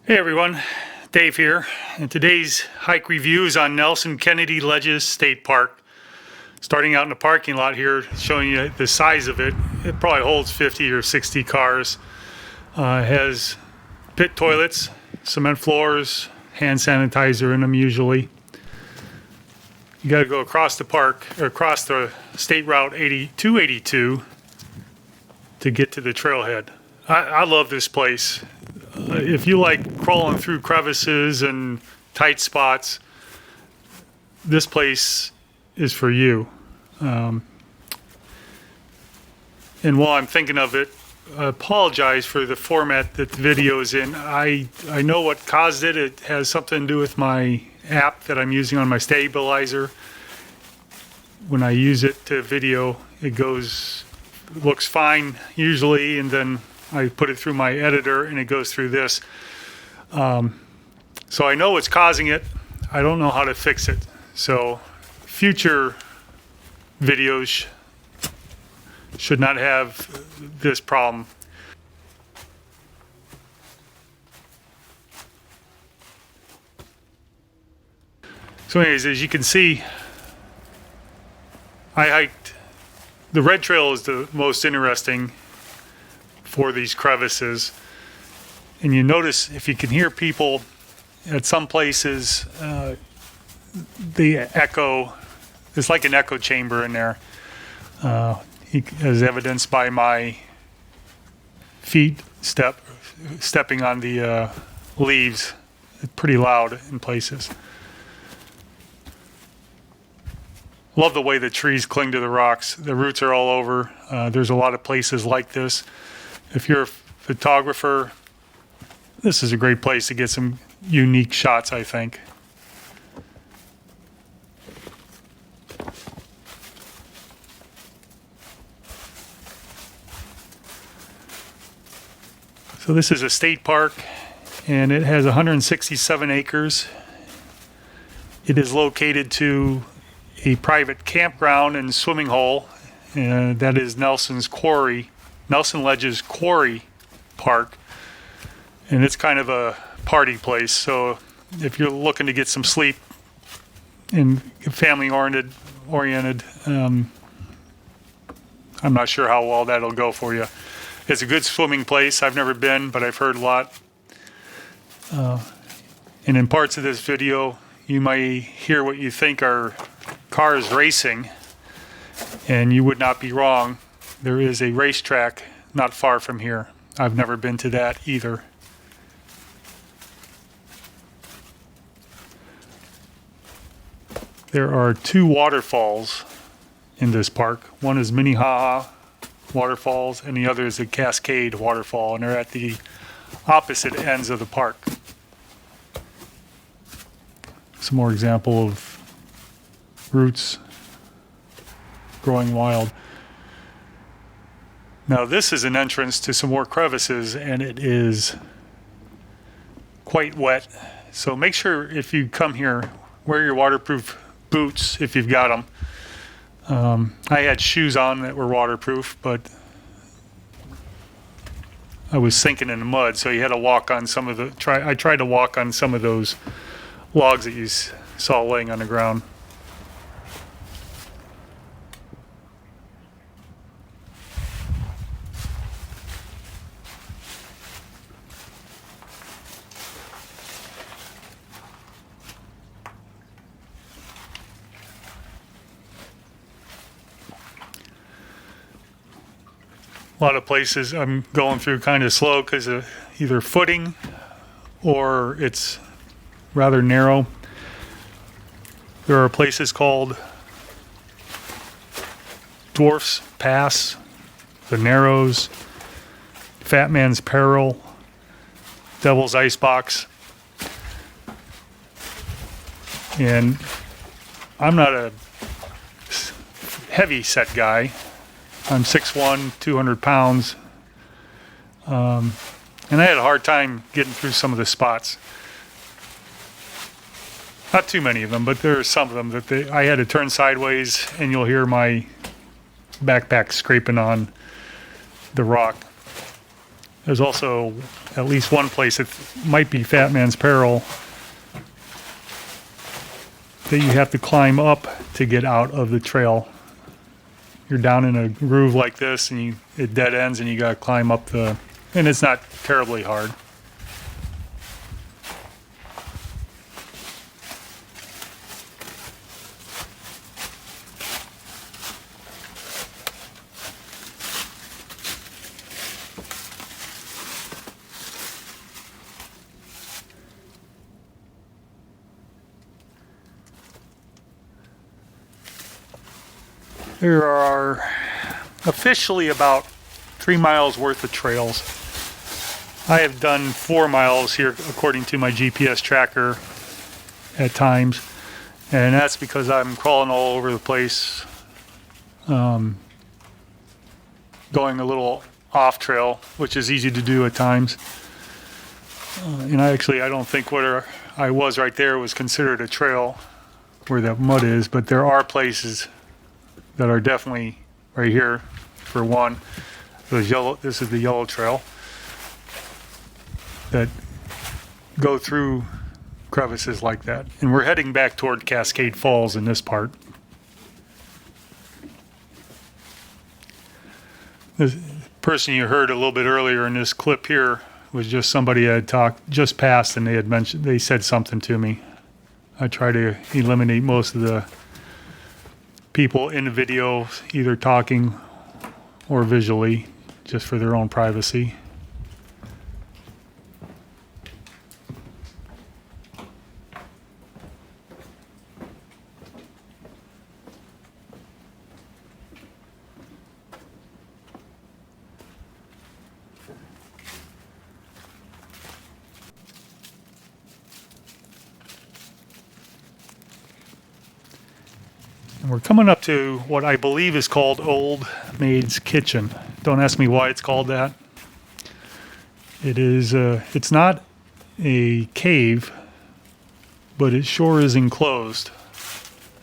Hey everyone, Dave here, and today's hike review is on Nelson Kennedy Ledges State Park. Starting out in the parking lot here, showing you the size of it. It probably holds 50 or 60 cars. It has pit toilets, cement floors, hand sanitizer in them usually. You got to go across the park, or across the State Route 282 to get to the trailhead. I love this place. If you like crawling through crevices and tight spots, this place is for you. And while I'm thinking of it, I apologize for the format that the video is in. I know what caused it. It has something to do with my app that I'm using on my stabilizer. When I use it to video, it looks fine usually, and then I put it through my editor and it goes through this. So I know what's causing it. I don't know how to fix it. So future videos should not have this problem. So anyways, as you can see, I hiked, the red trail is the most interesting for these crevices. And you notice, if you can hear people at some places, the echo, it's like an echo chamber in there, as evidenced by my feet stepping on the leaves. It's pretty loud in places. Love the way the trees cling to the rocks. The roots are all over. There's a lot of places like this. If you're a photographer, this is a great place to get some unique shots, I think. So this is a state park, and it has 167 acres. It is located to a private campground and swimming hole, and that is Nelson Ledges Quarry Park, and it's kind of a party place. So if you're looking to get some sleep and family oriented, I'm not sure how well that'll go for you. It's a good swimming place. I've never been, but I've heard a lot. And in parts of this video, you might hear what you think are cars racing, and you would not be wrong. There is a racetrack not far from here. I've never been to that either. There are two waterfalls in this park. One is Minnehaha Waterfalls, and the other is a Cascade Waterfall, and they're at the opposite ends of the park. Some more example of roots growing wild. Now this is an entrance to some more crevices, and it is quite wet. So make sure if you come here, wear your waterproof boots if you've got them. I had shoes on that were waterproof, but I was sinking in the mud, so you had to walk on some of the, I tried to walk on some of those logs that you saw laying on the ground. A lot of places I'm going through kind of slow because of either footing or it's rather narrow. There are places called Dwarf's Pass, the Narrows, Fat Man's Peril, Devil's Icebox. And I'm not a heavy set guy. I'm 6'1", 200 pounds, and I had a hard time getting through some of the spots. Not too many of them, but there are some of them that I had to turn sideways, and you'll hear my backpack scraping on the rock. There's also at least one place that might be Fat Man's Peril that you have to climb up to get out of the trail. You're down in a groove like this and it dead ends and you gotta climb up and it's not terribly hard. There are officially about 3 miles worth of trails. I have done 4 miles here according to my GPS tracker at times, and that's because I'm crawling all over the place, going a little off trail, which is easy to do at times. And I don't think where I was right there was considered a trail where that mud is, but there are places that are definitely right here. For one, this is the yellow trail that go through crevices like that. And we're heading back toward Cascade Falls in this part. This person you heard a little bit earlier in this clip here was just somebody I had talked just past, and they said something to me. I try to eliminate most of the people in the video either talking or visually, just for their own privacy. And we're coming up to what I believe is called Old Maid's Kitchen. Don't ask me why it's called that. It is, it's not a cave, but it sure is enclosed.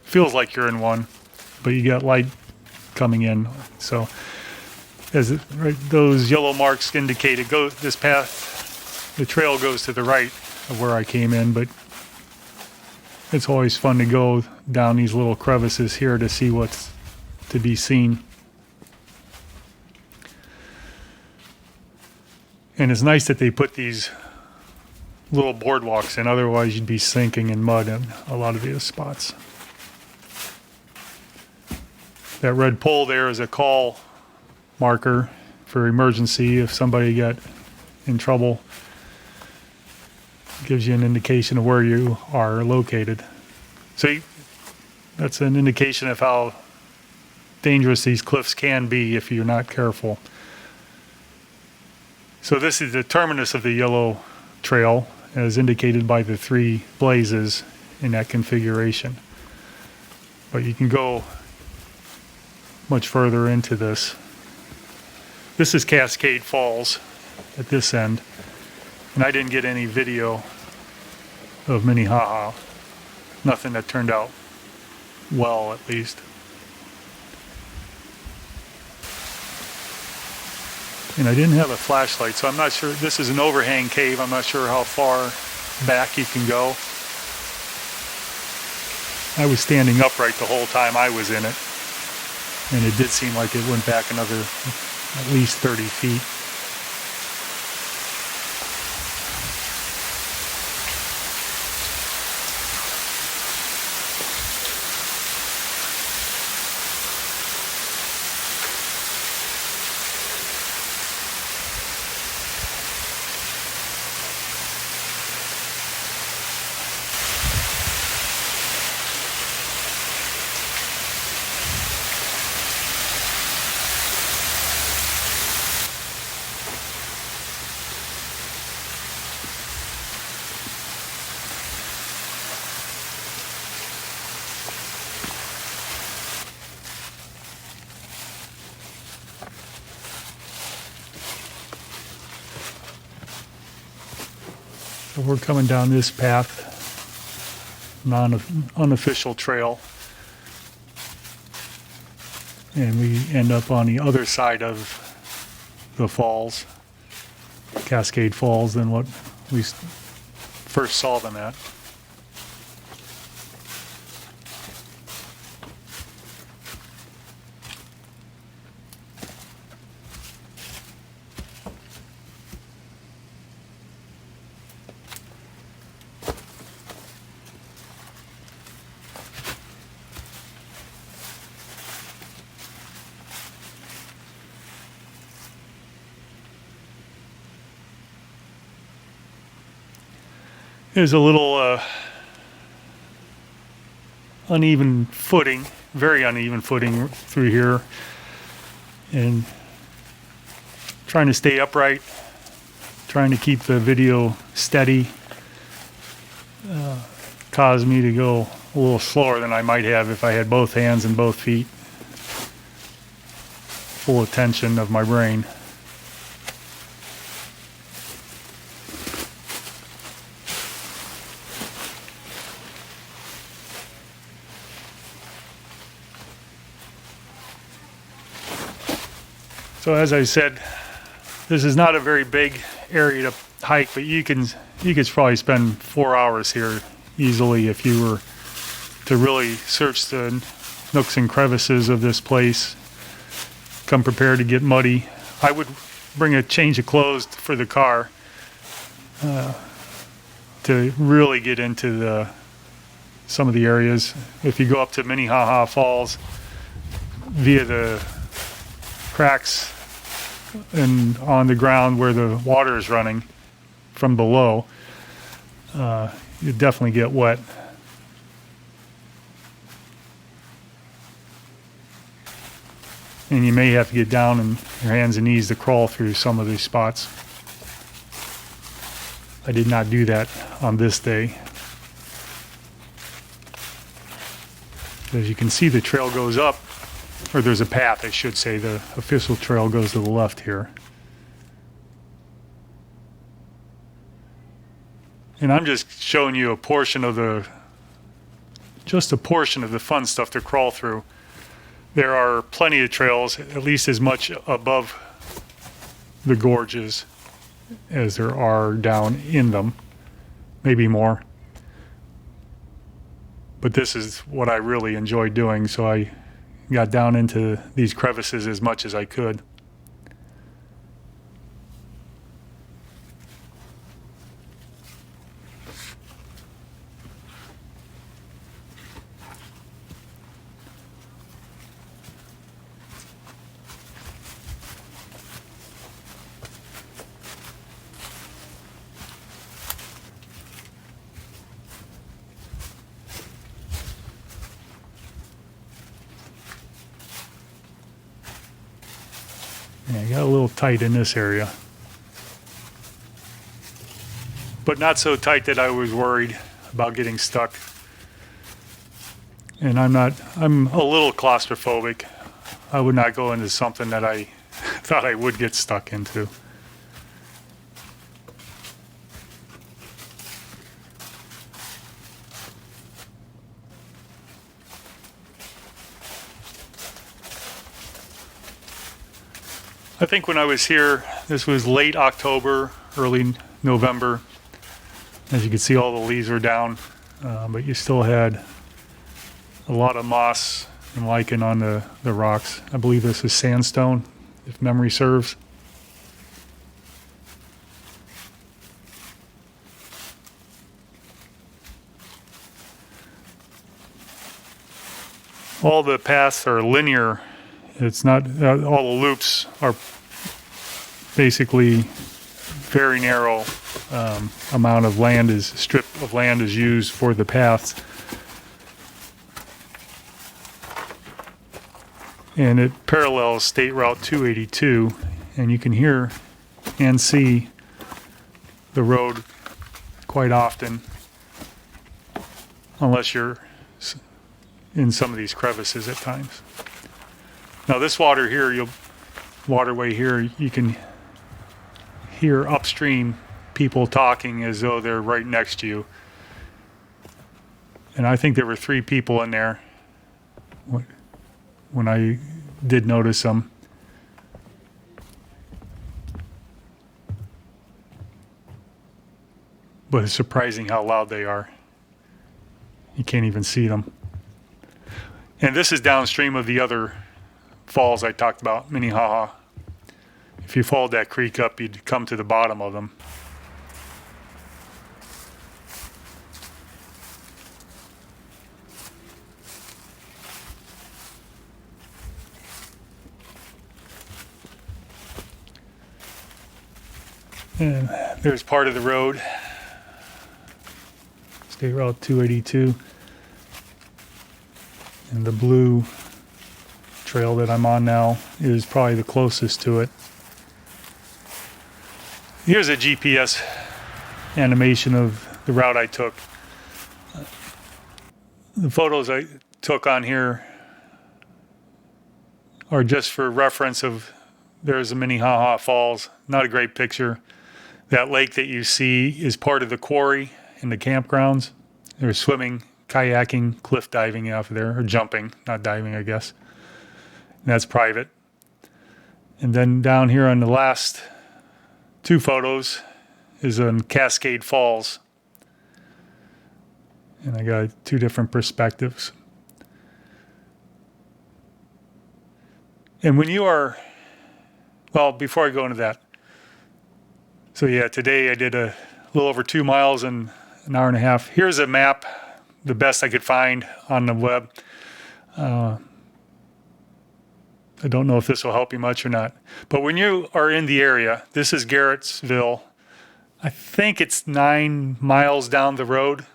Feels like you're in one, but you got light coming in. So, those yellow marks indicate this path, the trail goes to the right of where I came in, but it's always fun to go down these little crevices here to see what's to be seen. And it's nice that they put these little boardwalks in, otherwise you'd be sinking in mud in a lot of these spots. That red pole there is a call marker for emergency if somebody got in trouble. Gives you an indication of where you are located. So that's an indication of how dangerous these cliffs can be if you're not careful. So this is the terminus of the yellow trail, as indicated by the 3 blazes in that configuration. But you can go much further into this. This is Cascade Falls at this end. And I didn't get any video of Minnehaha. Nothing that turned out well, at least. And I didn't have a flashlight, so I'm not sure. This is an overhang cave. I'm not sure how far back you can go. I was standing upright the whole time I was in it. And it did seem like it went back another at least 30 feet. So we're coming down this path, unofficial trail, and we end up on the other side of the falls. Cascade Falls than what we first saw them at. There's a little uneven footing, very uneven footing through here, and trying to stay upright, trying to keep the video steady, caused me to go a little slower than I might have if I had both hands and both feet full attention of my brain. So as I said, this is not a very big area to hike, but you could probably spend 4 hours here easily if you were to really search the nooks and crevices of this place. Come prepared to get muddy. I would bring a change of clothes for the car to really get into some of the areas. If you go up to Minnehaha Falls via the cracks and on the ground where the water is running from below, you definitely get wet. And you may have to get down on your hands and knees to crawl through some of these spots. I did not do that on this day. As you can see, the trail goes up. Or there's a path, I should say. The official trail goes to the left here. And I'm just showing you a portion of the fun stuff to crawl through. There are plenty of trails, at least as much above the gorges as there are down in them, maybe more. But this is what I really enjoy doing, so I got down into these crevices as much as I could. Yeah, I got a little tight in this area. But not so tight that I was worried about getting stuck. And I'm a little claustrophobic. I would not go into something that I thought I would get stuck into. I think when I was here, this was late October, early November. As you can see, all the leaves were down, but you still had a lot of moss and lichen on the rocks. I believe this is sandstone, if memory serves. All the paths are linear. It's not, all the loops are basically very narrow amount of strip of land is used for the paths. And it parallels State Route 282, and you can hear and see the road quite often, unless you're in some of these crevices at times. Now this waterway here, you can hear upstream people talking as though they're right next to you. And I think there were 3 people in there when I did notice them. but it's surprising how loud they are. You can't even see them. And this is downstream of the other falls I talked about, Minnehaha. If you followed that creek up, you'd come to the bottom of them. And there's part of the road, State Route 282, and the blue trail that I'm on now is probably the closest to it. Here's a GPS animation of the route I took. The photos I took on here are just for reference of there's the Minnehaha Falls. Not a great picture. That lake that you see is part of the quarry in the campgrounds. There's swimming, kayaking, cliff diving out there, or jumping, not diving, I guess. And that's private. And then down here on the last two photos is on Cascade Falls. And I got two different perspectives. And when you are, well, before I go into that, so yeah, today I did a little over 2 miles in an hour and a half. Here's a map, the best I could find on the web. I don't know if this will help you much or not. But when you are in the area, this is Garrettsville. I think it's 9 miles down the road.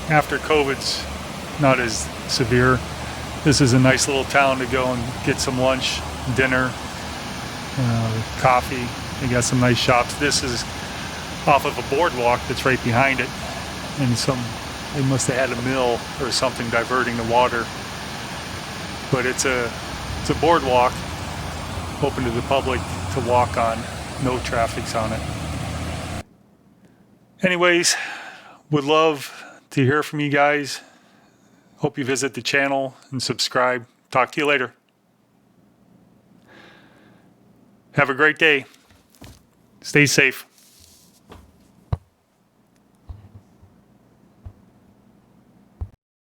After COVID's not as severe, this is a nice little town to go and get some lunch, dinner, coffee. They got some nice shops. This is off of a boardwalk that's right behind it, and they must have had a mill or something diverting the water. But it's a boardwalk open to the public to walk on. No traffic's on it. Anyways, would love to hear from you guys. Hope you visit the channel and subscribe. Talk to you later. Have a great day. Stay safe.